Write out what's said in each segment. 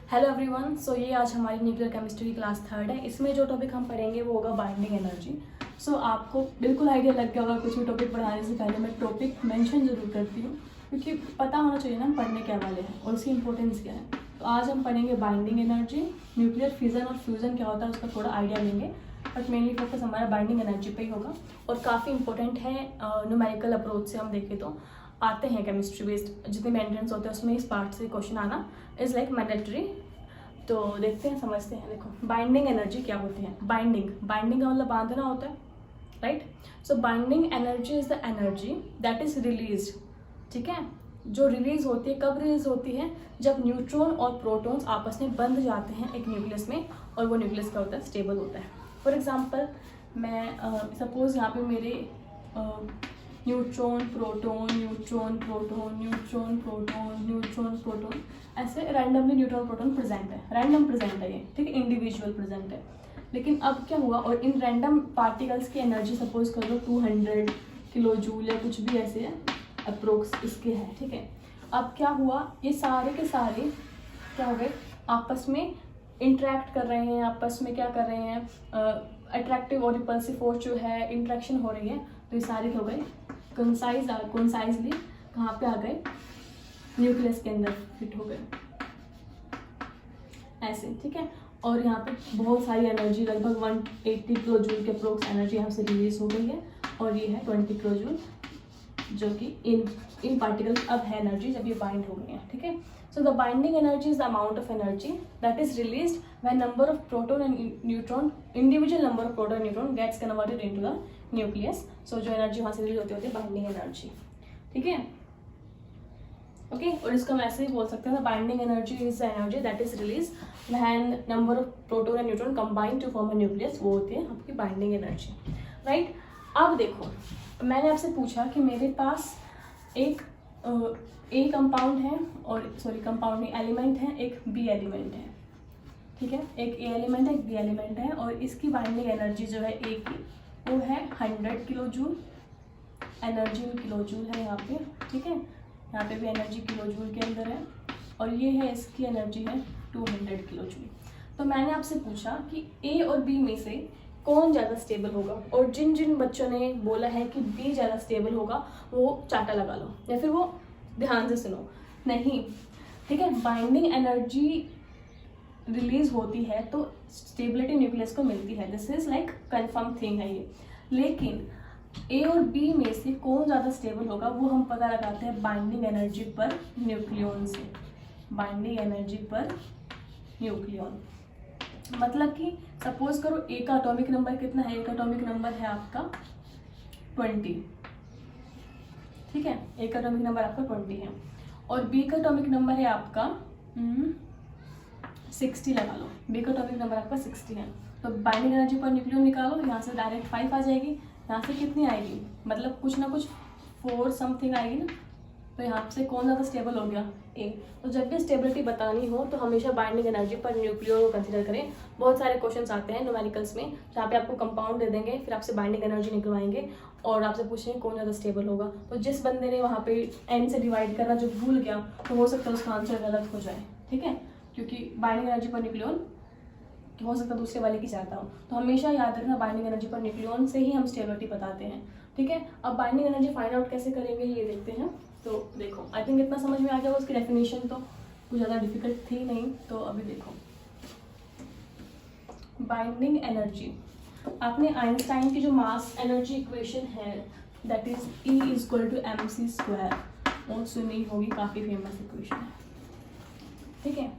Hello everyone. सो ये आज हमारी न्यूक्लियर केमिस्ट्री की क्लास 3 है। इसमें जो टॉपिक हम पढ़ेंगे वो होगा बाइंडिंग एनर्जी। सो आपको बिल्कुल आइडिया लग गया होगा, कुछ भी टॉपिक पढ़ाने से पहले मैं टॉपिक मेंशन जरूर करती हूँ क्योंकि पता होना चाहिए ना हम पढ़ने क्या वाले हैं और उसकी इंपॉर्टेंस क्या है। तो आज हम पढ़ेंगे बाइंडिंग एनर्जी, न्यूक्लियर फिजन और फ्यूज़न क्या होता है उसका थोड़ा आइडिया लेंगे, बट मेनली फोकस हमारा बाइंडिंग एनर्जी पे ही होगा। और काफ़ी इंपॉर्टेंट है, न्यूमेरिकल अप्रोच से हम देखें तो आते हैं केमिस्ट्री बेस्ड जितने भी एंट्रेंस होते हैं उसमें इस पार्ट से क्वेश्चन आना इज़ लाइक मैंडेटरी। तो देखते हैं, समझते हैं। देखो बाइंडिंग एनर्जी क्या होती है। बाइंडिंग का मतलब बांधना होता है, right. So binding energy is the energy that is release, ठीक है, जो रिलीज होती है। कब रिलीज होती है? जब न्यूट्रॉन और प्रोटॉन्स आपस में बंध जाते हैं एक न्यूक्लियस में, और वो न्यूक्लियस क्या होता है? स्टेबल होता है। फॉर एग्जाम्पल मैं सपोज यहाँ पे मेरे neutron proton neutron proton neutron proton neutron proton ऐसे रैंडमली न्यूट्रॉन प्रोटॉन प्रेजेंट है, रैंडम प्रेजेंट है ये, ठीक है, इंडिविजुअल प्रेजेंट है। लेकिन अब क्या हुआ, और इन रैंडम पार्टिकल्स की एनर्जी सपोज कर लो 200 किलो जूल या कुछ भी ऐसे है, अप्रोक्स इसके है, ठीक है। अब क्या हुआ, ये सारे के सारे क्या हो गए, आपस में इंटरेक्ट कर रहे हैं, आपस में क्या कर रहे हैं, अट्रैक्टिव और रिपल्सिव फोर्स जो है इंट्रैक्शन हो रही है। तो ये सारे क्या हो गए, कंसाइजली कहाँ पे आ गए, न्यूक्लियस के अंदर फिट हो गए ऐसे, ठीक है। और यहाँ पे बहुत सारी एनर्जी, लगभग 180 किलो जूल के अप्रोक्स एनर्जी यहाँ से रिलीज हो गई है, और ये है 20 किलो जूल जो कि इन पार्टिकल्स अब है एनर्जी जब ये बाइंड हो गई हैं, ठीक है। So the binding energy is the amount of energy that is released when number of proton and neutron, individual number of proton neutron gets converted into the nucleus. So जो एनर्जी वहाँ से रिलीज होती है बाइंडिंग एनर्जी, ठीक है, okay. और इसको हम ऐसे ही बोल सकते हैं, binding energy is the energy that is release when number of proton and neutron combine to form a nucleus, वो होती है आपकी बाइंडिंग एनर्जी, राइट। अब देखो, मैंने आपसे पूछा कि मेरे पास एक ए कंपाउंड है, और सॉरी कंपाउंड नहीं, एलिमेंट है, एक बी एलिमेंट है, ठीक है। एक ए एलिमेंट है, एक बी एलिमेंट है, और इसकी बाइंडिंग एनर्जी जो है ए की वो है 100 kilo joule, energy in kilo joule है यहाँ पे, ठीक है। यहाँ पे भी एनर्जी किलो जूल के अंदर है, और ये है इसकी एनर्जी है 200 किलो जूल। तो मैंने आपसे पूछा कि ए और बी में से कौन ज़्यादा स्टेबल होगा, और जिन जिन बच्चों ने बोला है कि बी ज़्यादा स्टेबल होगा वो चाटा लगा लो, या फिर वो ध्यान से सुनो, नहीं, ठीक है। बाइंडिंग एनर्जी रिलीज होती है तो स्टेबिलिटी न्यूक्लियस को मिलती है, this is like confirm thing है ये। लेकिन ए और बी में से कौन ज़्यादा स्टेबल होगा वो हम पता लगाते हैं बाइंडिंग एनर्जी पर न्यूक्लियन से, बाइंडिंग एनर्जी पर न्यूक्लियन। मतलब कि सपोज करो ए का एटॉमिक नंबर कितना है, ए का एटॉमिक नंबर है आपका 20, ठीक है, ए का एटॉमिक नंबर आपका 20 है, और बी का एटॉमिक नंबर है आपका 60 लगा लो, बी का एटॉमिक नंबर आपका 60 है। तो बाइंडिंग एनर्जी पर न्यूक्लियन निकालो, यहाँ से डायरेक्ट 5 आ जाएगी, यहाँ से कितनी आएगी, मतलब कुछ ना कुछ 4 समथिंग आएगी ना। तो यहाँ से कौन ज़्यादा स्टेबल हो गया, ए। तो जब भी स्टेबिलिटी बतानी हो तो हमेशा बाइंडिंग एनर्जी पर न्यूक्लियन को कंसीडर करें। बहुत सारे क्वेश्चंस आते हैं न्यूमेरिकल्स में जहाँ पे आपको कंपाउंड दे देंगे, फिर आपसे बाइंडिंग एनर्जी निकलवाएंगे और आपसे पूछेंगे कौन ज़्यादा स्टेबल होगा। तो जिस बंदे ने वहाँ पे एन से डिवाइड करना जो भूल गया तो हो सकता है उसका आंसर गलत हो जाए, ठीक है, क्योंकि बाइंडिंग एनर्जी पर न्यूक्लियन हो सकता है दूसरे वाले की चाहता हो। तो हमेशा याद रखना बाइंडिंग एनर्जी पर न्यूक्लियन से ही हम स्टेबिलिटी बताते हैं, ठीक है। अब बाइंडिंग एनर्जी फाइंड आउट कैसे करेंगे ये देखते हैं। तो देखो, आई थिंक इतना समझ में आ गया, उसकी डेफिनेशन तो कुछ ज़्यादा डिफिकल्ट थी नहीं। तो अभी देखो बाइंडिंग एनर्जी, आपने आइंस्टाइन की जो मास एनर्जी इक्वेशन है दैट इज E = mc², वो सुनी होगी, काफ़ी फेमस इक्वेशन है, ठीक है।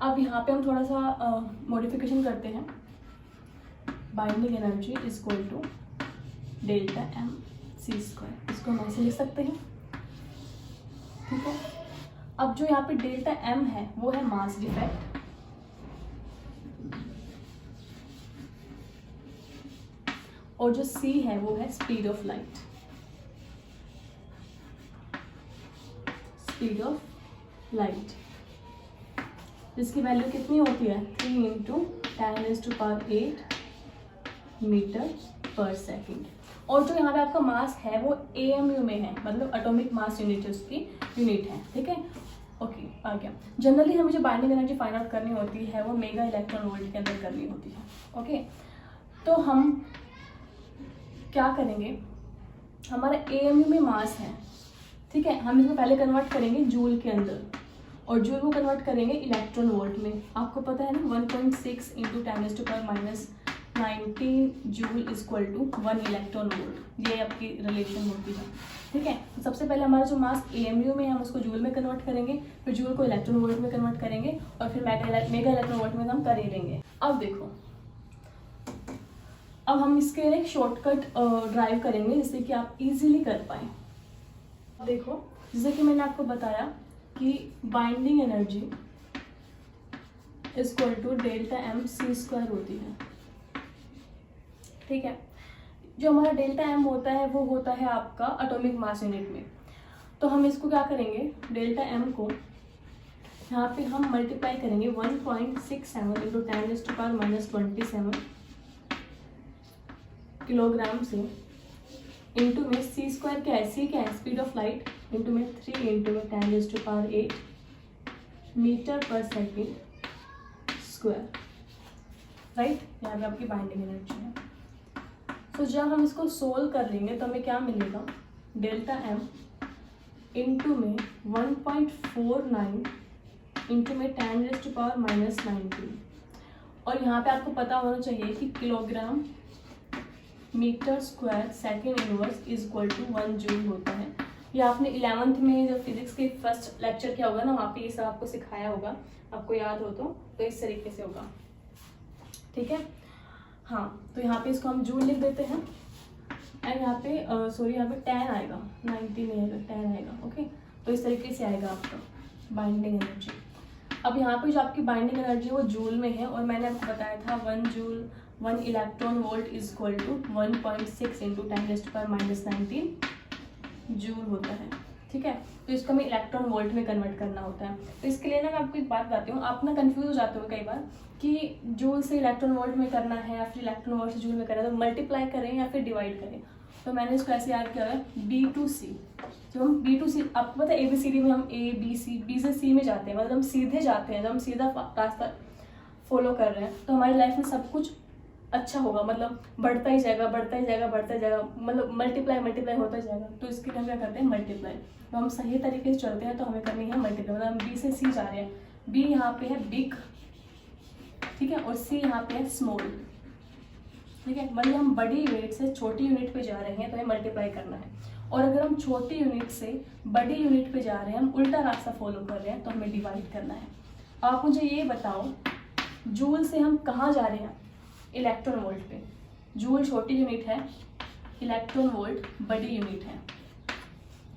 अब यहाँ पे हम थोड़ा सा मॉडिफिकेशन करते हैं, बाइंडिंग एनर्जी = Δmc², इसको हम ऐसे लिख सकते हैं, ठीक है। अब जो यहाँ पे Δm है वो है मास डिफेक्ट, और जो c है वो है speed of light, speed of light, जिसकी वैल्यू कितनी होती है 3 × 10⁸ मीटर/सेकेंड। और जो यहाँ पे आपका मास है वो AMU में है, मतलब एटॉमिक मास यूनिट है, उसकी यूनिट है, ठीक है। ओके आ गया। जनरली हमें जो बाइंडिंग एनर्जी फाइंड आउट करनी होती है वो मेगा इलेक्ट्रॉन वोल्ट के अंदर करनी होती है। ओके, तो हम क्या करेंगे, हमारा AMU में मास है, ठीक है, हम इसको पहले कन्वर्ट करेंगे जूल के अंदर, और जूल को कन्वर्ट करेंगे इलेक्ट्रॉन वोल्ट में। आपको पता है ना 1.6 into 10⁻⁻90 joule equal to 1 electron volt, ये आपकी रिलेशन होती है, ठीक है। तो सबसे पहले हमारा जो मास AMU में है हम उसको जूल में कन्वर्ट करेंगे, फिर जूल को इलेक्ट्रॉन वोल्ट में कन्वर्ट करेंगे, और फिर मेगा इलेक्ट्रॉन वोल्ट में हम कर ही लेंगे। अब देखो, अब हम इसके लिए एक शॉर्टकट ड्राइव करेंगे जिससे कि आप इजीली कर पाए। देखो, जैसे कि मैंने आपको बताया कि binding energy equal to delta m c square होती है, ठीक है। जो हमारा डेल्टा एम होता है वो होता है आपका एटॉमिक मास यूनिट में। तो हम इसको क्या करेंगे, डेल्टा एम को यहाँ पे हम मल्टीप्लाई करेंगे 1.67 इंटू 10⁻⁻27 किलोग्राम से, इंटू में सी स्क्वायर क्या है, सी क्या है, स्पीड ऑफ लाइट, इंटू में 3 इंटू में 10⁸ मीटर पर सेकेंड स्क्वायर, राइट। यहाँ पे आपकी बाइंडिंग एनर्जी है। तो जब हम इसको सोल्व कर लेंगे तो हमें क्या मिलेगा, डेल्टा एम इंटू में 1.49 इंटू में 10⁻⁻19, और यहाँ पे आपको पता होना चाहिए कि kilogram metre square second inverse is equal to 1 joule होता है। ये आपने 11th में जब फिजिक्स के फर्स्ट लेक्चर किया होगा ना, वहाँ पे ये सब आपको सिखाया होगा, आपको याद हो तो इस तरीके से होगा, ठीक है। हाँ, तो यहाँ पे इसको हम जूल लिख देते हैं, एंड यहाँ पे सॉरी यहाँ पे 10 आएगा, 90 नहीं आएगा, 10 आएगा, ओके। तो इस तरीके से आएगा आपका बाइंडिंग एनर्जी। अब यहाँ पे जो आपकी बाइंडिंग एनर्जी वो जूल में है, और मैंने आपको बताया था 1 electron volt is equal to 1.6 into 10⁻⁻19 joule होता है, ठीक है। तो इसको हमें इलेक्ट्रॉन वोल्ट में कन्वर्ट करना होता है। तो इसके लिए ना मैं आपको एक बात बताती हूँ, आप ना कंफ्यूज हो जाते हो कई बार कि जूल से इलेक्ट्रॉन वोल्ट में करना है या फिर इलेक्ट्रॉन वोल्ट से जूल में करना है, तो मल्टीप्लाई करें या फिर डिवाइड करें। तो मैंने इसको ऐसे याद किया है B2C। जब हम B2C, आपको पता है ABCD में हम B से C में जाते हैं, मतलब हम सीधे जाते हैं, जब हम सीधा रास्ता फॉलो कर रहे हैं तो हमारी लाइफ में सब कुछ अच्छा होगा, मतलब बढ़ता ही जाएगा, बढ़ता ही जाएगा, बढ़ता ही जाएगा, मतलब मल्टीप्लाई होता जाएगा। तो इसके लिए हम क्या करते हैं, मल्टीप्लाई। तो हम सही तरीके से चलते हैं तो हमें करनी है मल्टीप्लाई, मतलब हम B से C जा रहे हैं, B यहाँ पे है बिग, ठीक है, और C यहाँ पे है स्मॉल, ठीक है। मतलब हम बड़ी यूनिट से छोटी यूनिट पे जा रहे हैं तो हमें मल्टीप्लाई करना है, और अगर हम छोटी यूनिट से बड़ी यूनिट पे जा रहे हैं, हम उल्टा रास्ता फॉलो कर रहे हैं, तो हमें डिवाइड करना है। आप मुझे ये बताओ, जूल से हम कहाँ जा रहे हैं, इलेक्ट्रॉन वोल्ट पे। जूल छोटी यूनिट है, इलेक्ट्रॉन वोल्ट बड़ी यूनिट है।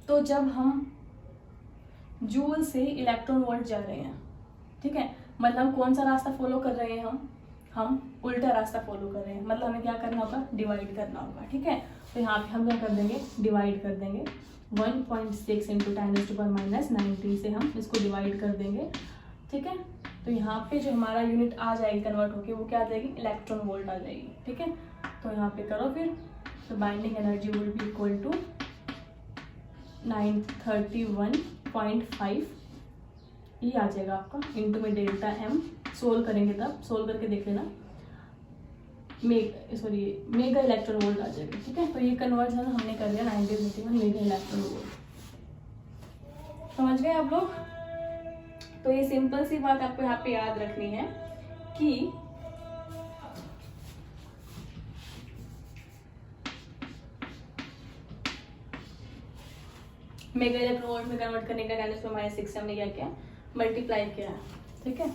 तो जब हम जूल से इलेक्ट्रॉन वोल्ट जा रहे हैं, ठीक है, मतलब हम कौन सा रास्ता फॉलो कर रहे हैं, हम उल्टा रास्ता फॉलो कर रहे हैं, मतलब हमें क्या करना होगा, डिवाइड करना होगा, ठीक है। तो यहाँ पे हम क्या कर देंगे, डिवाइड कर देंगे 1.6 इंटू 10⁻⁻19 से हम इसको डिवाइड कर देंगे, ठीक है। तो यहाँ पे जो हमारा यूनिट आ जाएगी कन्वर्ट होके, वो क्या आ जाएगी, इलेक्ट्रॉन वोल्ट आ जाएगी, ठीक है। तो यहाँ पे करो फिर, तो binding energy will be equal to 931.5, ये आ जाएगा आपका, इंटू में डेल्टा एम। सोल्व करेंगे तब, सोल्व करके देख लेना, मेगा इलेक्ट्रॉन वोल्ट आ जाएगा, ठीक है। तो ये कन्वर्जन हमने कर लिया 1931 मेगा इलेक्ट्रॉन वोल्ट। समझ गए आप लोग। तो ये सिंपल सी बात आपको यहाँ पे याद रखनी है कि मेगा इलेक्ट्रॉन वोल्ट में कन्वर्ट करने का 10⁻⁻6 हमने क्या किया, मल्टीप्लाई किया है, ठीक है।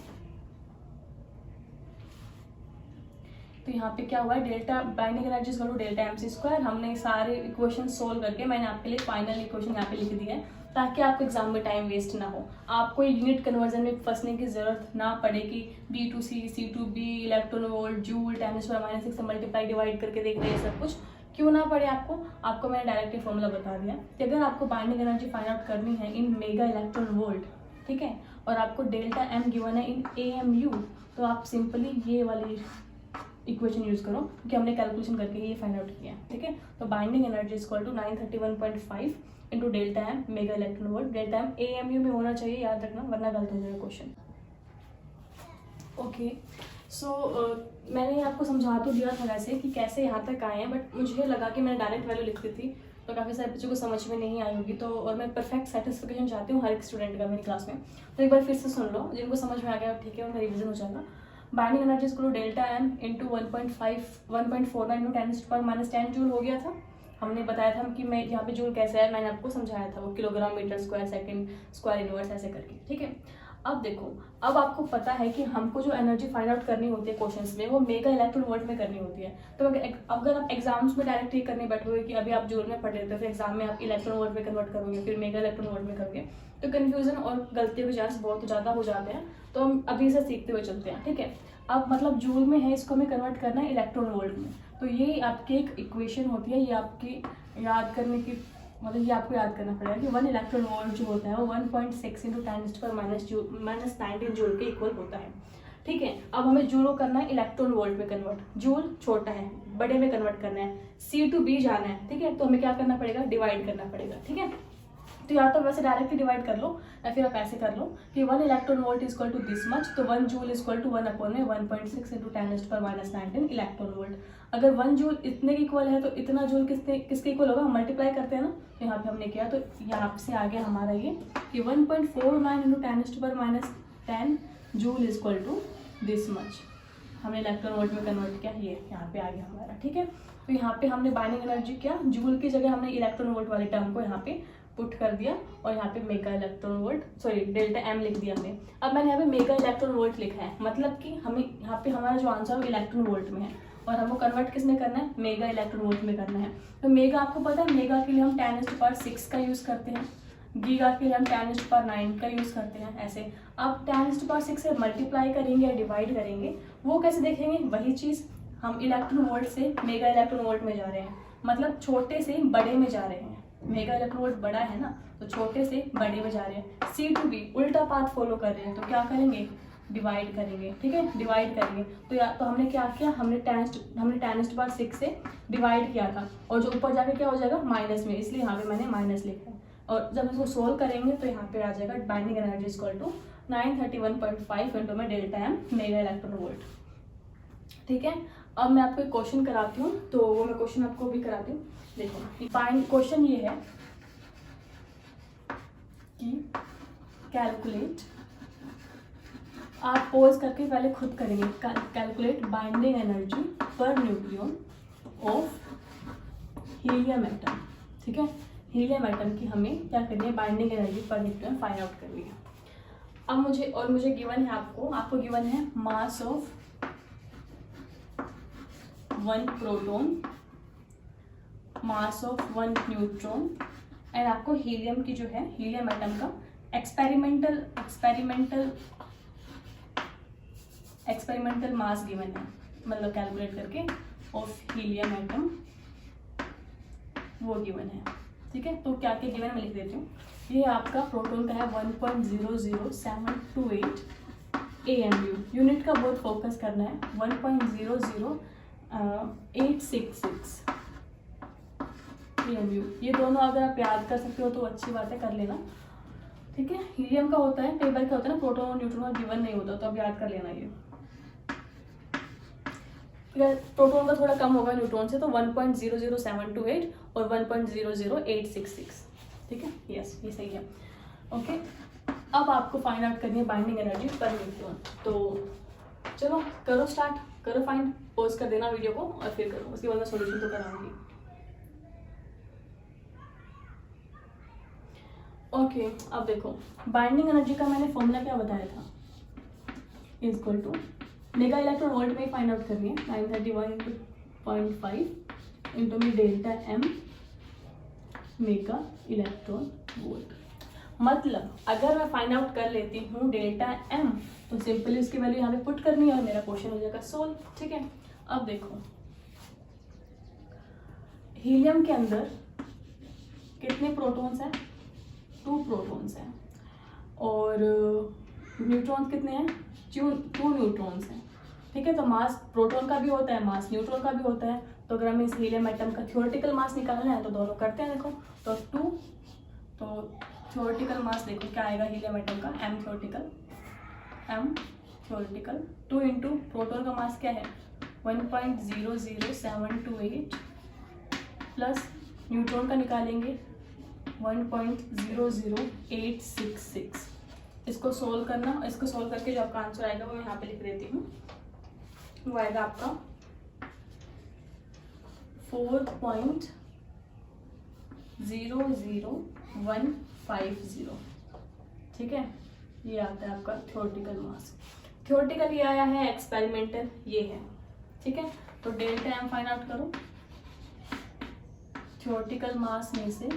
तो यहाँ पे क्या हुआ है, delta binding energy equal to delta m c square. हमने सारे इक्वेशन सोल्व करके मैंने आपके लिए फाइनल इक्वेशन यहाँ पे लिख दी है, ताकि आपको एग्जाम में टाइम वेस्ट ना हो, आपको यूनिट कन्वर्जन में फंसने की जरूरत ना पड़े कि B2C, C2B, electron volt, joule, 10⁻⁻6 से मल्टीप्लाई डिवाइड करके देख रहे हैं, सब कुछ क्यों ना पड़े आपको मैंने डायरेक्टली फॉर्मूला बता दिया कि अगर आपको बाइंडिंग एनर्जी फाइंड आउट करनी है इन मेगा इलेक्ट्रॉन वोल्ट, ठीक है, और आपको डेल्टा एम गिवन है इन AMU, तो आप सिंपली ये वाली इक्वेशन यूज करो, क्योंकि हमने कैलकुलेशन करके ये फाइंड आउट किया, ठीक है। तो binding energy equal to 931.5 into delta M mega electron volt. Delta m AMU में होना चाहिए, याद रखना, वरना गलत हो जाएगा क्वेश्चन। ओके सो मैंने आपको समझा तो दिया था वैसे कि कैसे यहाँ तक आए हैं, बट मुझे लगा कि मैंने डायरेक्ट वैल्यू लिख दी थी तो काफ़ी सारे बच्चों को समझ में नहीं आई होगी, तो और मैं परफेक्ट सेटिस्फिकेशन चाहती हूँ हर एक स्टूडेंट का मेरी क्लास में। तो एक बार फिर से सुन लो, जिनको समझ में आ गया ठीक है, उनका रिविजन हो जाएगा। Binding energy equal to delta m into 1.49 into 10⁻⁻10 joule हो गया था। हमने बताया था कि मैं यहाँ पे जूल कैसे है, मैंने आपको समझाया था, वो kilogram metre square second square inverse ऐसे करके, ठीक है। अब देखो, अब आपको पता है कि हमको जो एनर्जी फाइंड आउट करनी होती है क्वेश्चंस में, वो मेगा इलेक्ट्रॉन वोल्ट में करनी होती है। तो अगर आप एग्जाम्स में डायरेक्ट ही करने बैठोगे कि अभी आप जूल में पढ़ लेते हो, फिर एग्जाम में आप इलेक्ट्रॉन वोल्ट में कन्वर्ट करोगे, फिर मेगा इलेक्ट्रॉन वोल्ट में करोगे, तो कन्फ्यूजन और गलतियों के चांस बहुत ज़्यादा हो जाते हैं। तो हम अभी से सीखते हुए चलते हैं, ठीक है। अब मतलब जूल में है, इसको हमें कन्वर्ट करना है इलेक्ट्रॉन वोल्ट में। तो ये आपकी एक इक्वेशन होती है, ये आपकी याद करने की, मतलब ये आपको याद करना पड़ेगा कि 1 इलेक्ट्रॉन वोल्ट जो होता है वो 1.6 इंटू 10⁻⁻⁻⁹ जूल के इक्वल होता है, ठीक है। अब हमें जूल करना है इलेक्ट्रॉन वोल्ट में कन्वर्ट। जूल छोटा है, बड़े में कन्वर्ट करना है, C to B जाना है, ठीक है। तो हमें क्या करना पड़ेगा, डिवाइड करना पड़ेगा, ठीक है। तो या तो वैसे डायरेक्टली डिवाइड कर लो, या फिर आप ऐसे कर लो कि 1 electron volt is equal to this much, तो 1 joule is equal to 1/1.6 into 10⁻⁻19 electron volt. अगर 1 जूल इतने के इक्वल है तो इतना जूल किसके इक्वल होगा, हम मल्टीप्लाई करते हैं ना, तो यहाँ पे हमने किया, तो यहाँ से आ गया हमारा ये कि 1.49 into 10⁻⁻10 joule is equal to this much. हमने इलेक्ट्रॉन वोल्ट में कन्वर्ट किया, ये यहाँ पे आ गया हमारा, ठीक है। तो यहाँ पे हमने बाइंडिंग एनर्जी क्या, जूल की जगह हमने इलेक्ट्रॉन वोल्ट वाले टर्म को यहाँ पे पुट कर दिया, और यहाँ पे mega electron volt, sorry delta m लिख दिया हमने। अब मैंने यहाँ पे मेगा इलेक्ट्रॉन वोल्ट लिखा है, मतलब कि हमें यहाँ पे हमारा जो आंसर है वो इलेक्ट्रॉन वोल्ट में है, और हमको कन्वर्ट किस में करना है, मेगा इलेक्ट्रॉन वोल्ट में करना है। तो मेगा आपको पता है, मेगा के लिए हम 10⁻6 का यूज़ करते हैं, गीगा के लिए हम 10⁻9 का यूज़ करते हैं, ऐसे। अब 10⁻6 से मल्टीप्लाई करेंगे या डिवाइड करेंगे, वो कैसे देखेंगे, वही चीज़ हम इलेक्ट्रॉन वोल्ट से मेगा इलेक्ट्रॉन वोल्ट में जा रहे हैं, मतलब छोटे से बड़े में जा रहे हैं। मेगा इलेक्ट्रॉन वोल्ट बड़ा है ना, तो छोटे से बड़े में जा रहे हैं। C to B उल्टा पाथ फॉलो कर रहे हैं, तो क्या करेंगे, डिवाइड करेंगे, ठीक है, डिवाइड करेंगे। तो हमने क्या किया, हमने 10⁻6 से डिवाइड किया था, और जो ऊपर जाके क्या हो जाएगा, माइनस में, इसलिए यहाँ पे मैंने माइनस लिखा है। और जब इसको सोल्व करेंगे तो यहाँ पे आ जाएगा binding energy equal to 931.5 into में delta M mega electron volt, ठीक है। अब मैं आपको एक क्वेश्चन कराती हूँ, तो वो मैं क्वेश्चन आपको भी कराती हूँ। देखो क्वेश्चन ये है कि कैलकुलेट, आप पोज करके पहले खुद करेंगे, calculate binding energy per nucleon of helium atom, ठीक है। हीलियम एटम की हमें क्या करनी है, binding energy per nucleon find out करनी है। अब मुझे गिवन है, आपको गिवन है mass of 1 proton, mass of 1 neutron, and आपको हीलियम की जो है, हीलियम एटम का एक्सपेरिमेंटल मास गिवन है, मतलब कैलकुलेट करके ऑफ हीलियम एटम वो गिवन है, ठीक है। तो क्या क्या गिवन मैं लिख देती हूँ। ये आपका प्रोटॉन का है 1.00728 AMU, यूनिट का बहुत फोकस करना है, 1.00866 AMU। ये दोनों अगर आप याद कर सकते हो तो अच्छी बात है, कर लेना, ठीक है। हीलियम का होता है, कई बार क्या होता है ना, प्रोटॉन और न्यूट्रॉन का गिवन नहीं होता, तो आप याद कर लेना। ये प्रोटॉन का थोड़ा कम होगा न्यूट्रॉन से, तो 1.00728 और 1.00866, ठीक है, यस ये सही है, ओके। अब आपको फाइंड आउट करनी है बाइंडिंग एनर्जी पर न्यूट्रॉन। तो चलो करो, स्टार्ट करो, फाइंड, पॉज कर देना वीडियो को और फिर करो, उसके बाद मैं सोल्यूशन तो कराऊंगी। ओके अब देखो, बाइंडिंग एनर्जी का मैंने फॉर्मूला क्या बताया था, equal to mega electron volt में फाइंड आउट करनी है, 931.5 इंटू में delta M mega electron volt. मतलब अगर मैं फाइंड आउट कर लेती हूँ डेल्टा एम, तो सिंपली उसकी वैल्यू यहाँ पे पुट करनी है और मेरा क्वेश्चन हो जाएगा सोल्व, ठीक है। अब देखो, हीलियम के अंदर कितने प्रोटॉन्स हैं, 2 प्रोटॉन्स हैं, और न्यूट्रॉन्स कितने हैं, 2 न्यूट्रॉन्स हैं, ठीक है। तो मास प्रोटॉन का भी होता है, मास न्यूट्रॉन का भी होता है। तो अगर हमें इस हीलियम एटम का थ्योरेटिकल मास निकालना है तो दोनों करते हैं, देखो, तो 2 तो थ्योरेटिकल मास देखो क्या आएगा हीलियम एटम का, m थ्योरेटिकल 2 इंटू प्रोटॉन का मास क्या है 1.00728 प्लस न्यूट्रॉन का निकालेंगे 1.00866। इसको सोल्व करना, इसको सोल्व करके जो आपका आंसर आएगा वो मैं यहाँ पे लिख देती हूँ, वो आएगा आपका 4.00150। ठीक है, ये आता है आपका थ्योरेटिकल मास। थ्योरेटिकल ये आया है, एक्सपेरिमेंटल ये है। ठीक है, तो डेल्टा एम फाइंड आउट करो। थ्योरेटिकल मास में से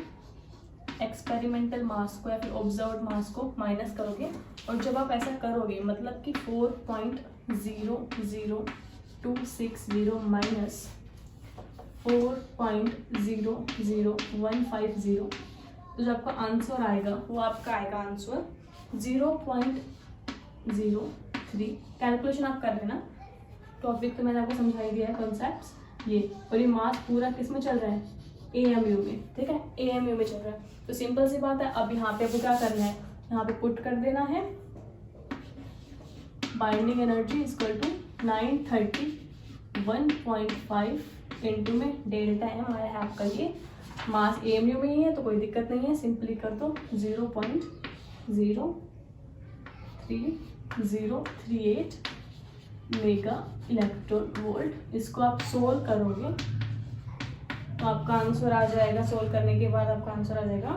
एक्सपेरिमेंटल मास को या फिर ऑब्जर्व्ड मास को माइनस करोगे, और जब आप ऐसा करोगे मतलब कि 4.00260 माइनस 4.00150, तो जो आपका आंसर आएगा वो आपका आएगा आंसर 0.03। कैलकुलेशन आप कर लेना, टॉपिक तो मैंने आपको समझा ही दिया है कॉन्सेप्ट्स ये, और ये मास पूरा किस में चल रहा है AMU में। ठीक है, AMU में चल रहा है, तो सिंपल सी बात है। अब यहाँ पे आपको क्या करना है, यहाँ पे पुट कर देना है binding energy equal to 931.5 into में डेल्टा एम आया है आपका, ये मास AMU में ही है तो कोई दिक्कत नहीं है, सिंपली कर दो 0.03038 मेगा इलेक्ट्रॉन वोल्ट। इसको आप सोल्व करोगे तो आपका आंसर आ जाएगा, सोल्व करने के बाद आपका आंसर आ जाएगा,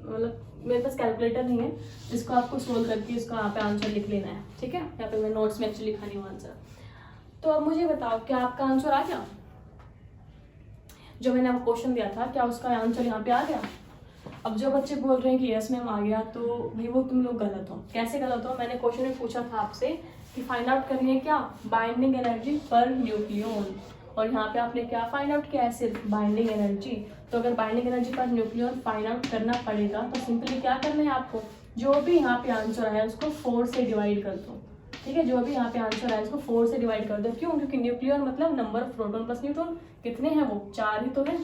मतलब मेरे पास कैलकुलेटर नहीं है, इसको आपको सोल्व करके इसको यहाँ पे आंसर लिख लेना है। ठीक है, यहाँ पे मैं नोट्स में एक्चुअली लिखा नहीं हूँ आंसर। तो अब मुझे बताओ क्या आपका आंसर आ गया, जो मैंने आपको क्वेश्चन दिया था क्या उसका आंसर यहाँ पे आ गया। अब जो बच्चे बोल रहे हैं कि यस मैम आ गया, तो भाई वो तुम लोग गलत हो। कैसे गलत हो, मैंने क्वेश्चन में पूछा था आपसे कि फाइंड आउट करनी है क्या बाइंडिंग एनर्जी पर न्यूक्लियन, और यहाँ पे आपने क्या फाइंड आउट किया है सिर्फ बाइंडिंग एनर्जी। तो अगर binding energy per nucleon find out करना पड़ेगा तो सिंपली क्या करना है आपको, जो भी यहाँ पे आंसर आया उसको 4 से डिवाइड कर दो। ठीक है, जो भी यहाँ पे आंसर आया उसको 4 से डिवाइड कर दो। क्यों, क्योंकि न्यूक्लियन मतलब number of proton plus neutron, कितने हैं वो 4 ही तो है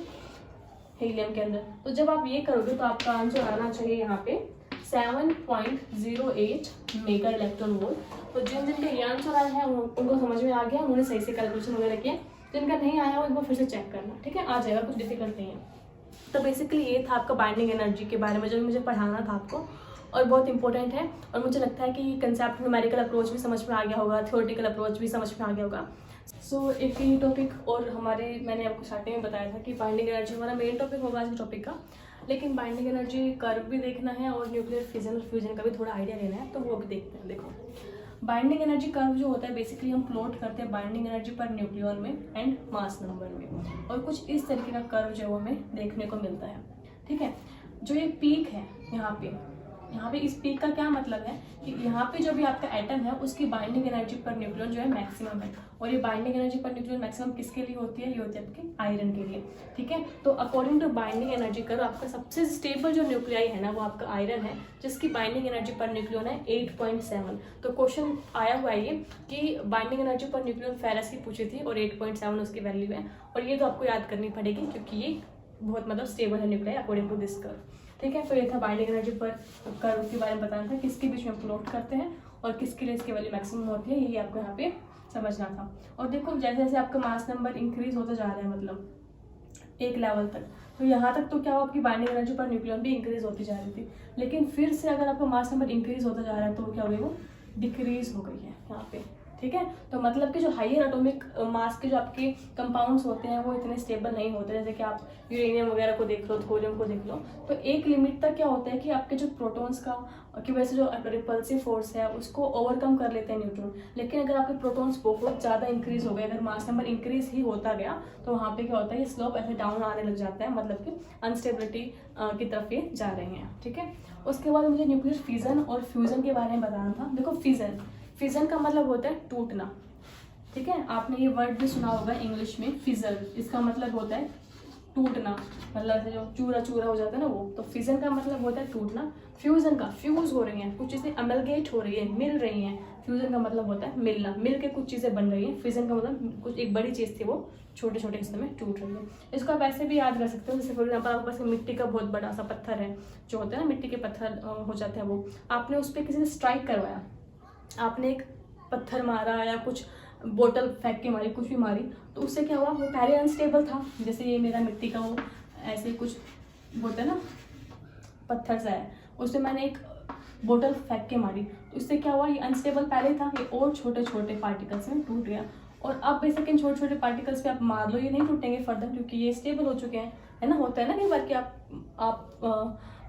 हीलियम के अंदर। तो जब आप ये करोगे तो आपका आंसर आना चाहिए यहाँ पे 7.08 मेगा इलेक्ट्रॉन वोल्ट। तो जिन जिनके ये आंसर आया है उनको समझ में आ गया, उन्होंने सही से कैलकुलेशन वगैरह किया। जिनका नहीं आया वो एक बार फिर से चेक करना। ठीक है, आ जाएगा, कुछ डिफिकल्ट नहीं है। तो बेसिकली ये था आपका बाइंडिंग एनर्जी के बारे में जो मुझे पढ़ाना था आपको, और बहुत इंपॉर्टेंट है। और मुझे लगता है कि कंसेप्ट न्यूमेरिकल अप्रोच भी समझ में आ गया होगा, थ्योरेटिकल अप्रोच भी समझ में आ गया होगा। सो एक ही टॉपिक, और हमारे मैंने आपको स्टार्टिंग में बताया था कि बाइंडिंग एनर्जी हमारा मेन टॉपिक होगा आज के टॉपिक का, लेकिन बाइंडिंग एनर्जी कर्व भी देखना है और न्यूक्लियर फिजन और फ्यूजन का भी थोड़ा आइडिया लेना है, तो वो भी देखते हैं। देखो बाइंडिंग एनर्जी कर्व जो होता है बेसिकली हम प्लॉट करते हैं बाइंडिंग एनर्जी पर न्यूक्लियन में एंड मास नंबर में, और कुछ इस तरीके का कर्व जो है वो हमें देखने को मिलता है। ठीक है, जो ये पीक है यहाँ पे इस पीक का क्या मतलब है कि यहाँ पे जो भी आपका एटम है उसकी बाइंडिंग एनर्जी पर न्यूक्लियन जो है मैक्सिमम है, और ये binding energy per nucleon maximum किसके लिए होती है, ये होती है आपके आयरन के लिए। ठीक है, तो according to binding energy curve आपका सबसे स्टेबल जो न्यूक्लियाई है ना वो आपका आयरन है, जिसकी बाइंडिंग एनर्जी पर न्यूक्लियन है 8.7। तो क्वेश्चन आया हुआ है ये कि binding energy per nucleon ferrous की पूछी थी और 8.7 उसकी वैल्यू है, और ये तो आपको याद करनी पड़ेगी क्योंकि ये बहुत मतलब स्टेबल है nuclei according to this curve. ठीक है, तो ये था बाइंडिंग एनर्जी पर कर्व के बारे में बताना था, किसके बीच में प्लॉट करते हैं और किसके लिए इसकी वैल्यू मैक्सिमम होती है, यही आपको यहाँ पे समझना था। और देखो जैसे जैसे आपका मास नंबर इंक्रीज होता जा रहा है मतलब एक लेवल तक, तो यहाँ तक तो क्या हो आपकी बाइंडिंग एनर्जी पर न्यूक्लियन भी इंक्रीज होती जा रही थी, लेकिन फिर से अगर आपका मास नंबर इंक्रीज होता जा रहा है तो क्या हो गई, वो डिक्रीज हो गई है यहाँ पे। ठीक है, तो मतलब कि जो हायर एटॉमिक मास के जो आपके कंपाउंड्स होते हैं वो इतने स्टेबल नहीं होते, जैसे कि आप यूरेनियम वगैरह को देख लो, थोरियम को देख लो, तो एक लिमिट तक क्या होता है कि आपके जो प्रोटॉन्स का की वजह से जो रिपल्सिव फोर्स है उसको ओवरकम कर लेते हैं न्यूट्रॉन। लेकिन अगर आपके प्रोटॉन्स बहुत ज़्यादा इंक्रीज हो गए, अगर मास नंबर इंक्रीज ही होता गया तो वहाँ पे क्या होता है, ये स्लोप ऐसे डाउन आने लग जाता है, मतलब कि अनस्टेबिलिटी की तरफ ये जा रहे हैं। ठीक है, उसके बाद मुझे न्यूक्लियर फिजन और फ्यूजन के बारे में बताना था। देखो फिजन का मतलब होता है टूटना। ठीक है, आपने ये वर्ड भी सुना होगा इंग्लिश में फिजल, इसका मतलब होता है टूटना, मतलब ऐसे जो चूरा चूरा हो जाता है ना वो, तो फिजन का मतलब होता है टूटना। फ्यूजन का, फ्यूज हो रही हैं कुछ चीज़ें, अमलगेट हो रही है, मिल रही हैं। फ्यूजन का मतलब होता है मिलना, मिल के कुछ चीज़ें बन रही हैं। फिजन का मतलब कुछ एक बड़ी चीज़ थी वो छोटे छोटे हिस्सों में टूट रही है। इसको आप ऐसे भी याद कर सकते हो, जैसे फॉर एग्जाम्पल आपके पास मिट्टी का बहुत बड़ा सा पत्थर है, जो होता है ना मिट्टी के पत्थर हो जाते हैं वो, आपने उस पर किसी ने स्ट्राइक करवाया, आपने एक पत्थर मारा या कुछ बोतल फेंक के मारी, कुछ भी मारी, तो उससे क्या हुआ, वो पहले अनस्टेबल था, जैसे ये मेरा मिट्टी का वो ऐसे कुछ होता है ना पत्थर सा है, उससे मैंने एक बोतल फेंक के मारी, तो इससे क्या हुआ, ये अनस्टेबल पहले था, ये और छोटे छोटे पार्टिकल्स में टूट गया। और अब बेशक इन छोटे छोटे पार्टिकल्स पे आप मार लो, ये नहीं टूटेंगे फर्दर, क्योंकि ये स्टेबल हो चुके हैं, है ना। होता है ना कई बार कि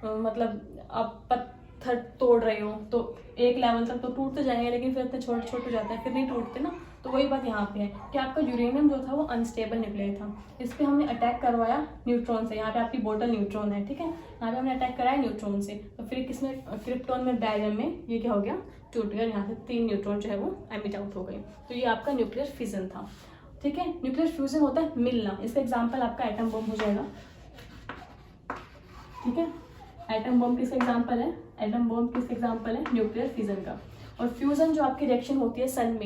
मतलब आप पत्थर तोड़ रहे हो तो एक लेवल तक तो टूटते जाएंगे, लेकिन फिर इतने छोटे छोटे हो जाते हैं, फिर नहीं टूटते ना। तो वही बात यहाँ पे है कि आपका यूरेनियम जो था वो अनस्टेबल न्यूक्लियर था, इस पर हमने अटैक करवाया न्यूट्रॉन से। यहाँ पे आपकी बोतल न्यूट्रॉन है, ठीक है, यहाँ पे हमने अटैक कराया न्यूट्रॉन से, तो फिर किसमें, क्रिप्टॉन में, डायग्राम में ये क्या हो गया, टूट गया, यहाँ से 3 न्यूट्रॉन जो है वो एमिट आउट हो गए। तो ये आपका न्यूक्लियर फिजन था, ठीक है। न्यूक्लियर फ्यूजन होता है मिलना, इसका एग्जाम्पल आपका एटम बम हो जाएगा, ठीक है। एटम बम किसका एग्जाम्पल है, एटम बम किसका एग्जाम्पल है, न्यूक्लियर फिजन का। और फ्यूजन जो आपकी रिएक्शन होती है सन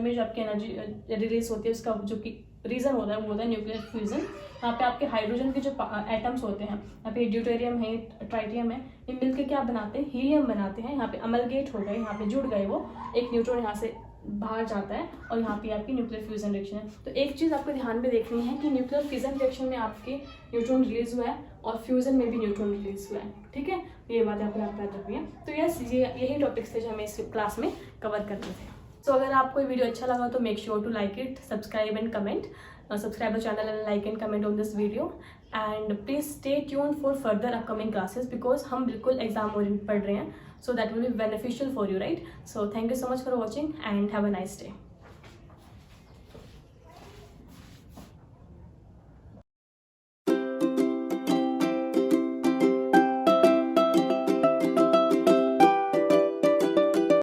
में जो आपकी एनर्जी रिलीज होती है, उसका जो कि रीजन होता है वो होता है न्यूक्लियर फ्यूजन। यहाँ पे आपके हाइड्रोजन के जो एटम्स होते हैं, यहाँ पे ड्यूटेरियम है, ट्राइटियम है, ये मिलकर क्या बनाते हैं, हीलियम बनाते हैं। यहाँ पे अमलगेट हो गए, यहाँ पे जुड़ गए, वो एक न्यूट्रॉन यहाँ से बाहर जाता है और यहाँ पे आपकी न्यूक्लियर फ्यूजन रिएक्शन है। तो एक चीज़ आपको ध्यान में देखनी है कि न्यूक्लियर फिजन रिएक्शन में आपके न्यूट्रॉन रिलीज हुआ है और फ्यूजन में भी न्यूट्रॉन रिलीज हुआ है, ठीक है। ये बात आपको याद रखनी है। तो यस, ये यही टॉपिक्स थे जो हमें इस क्लास में कवर करने थे। सो अगर आपको ये वीडियो अच्छा लगा तो make sure to like it, subscribe and comment, subscribe the channel and like and comment on this video, and please stay tune for further upcoming classes, because हम बिल्कुल एग्जाम ओरिएंटेड पढ़ रहे हैं, so that will be beneficial for you, right? So thank you so much for watching and have a nice day.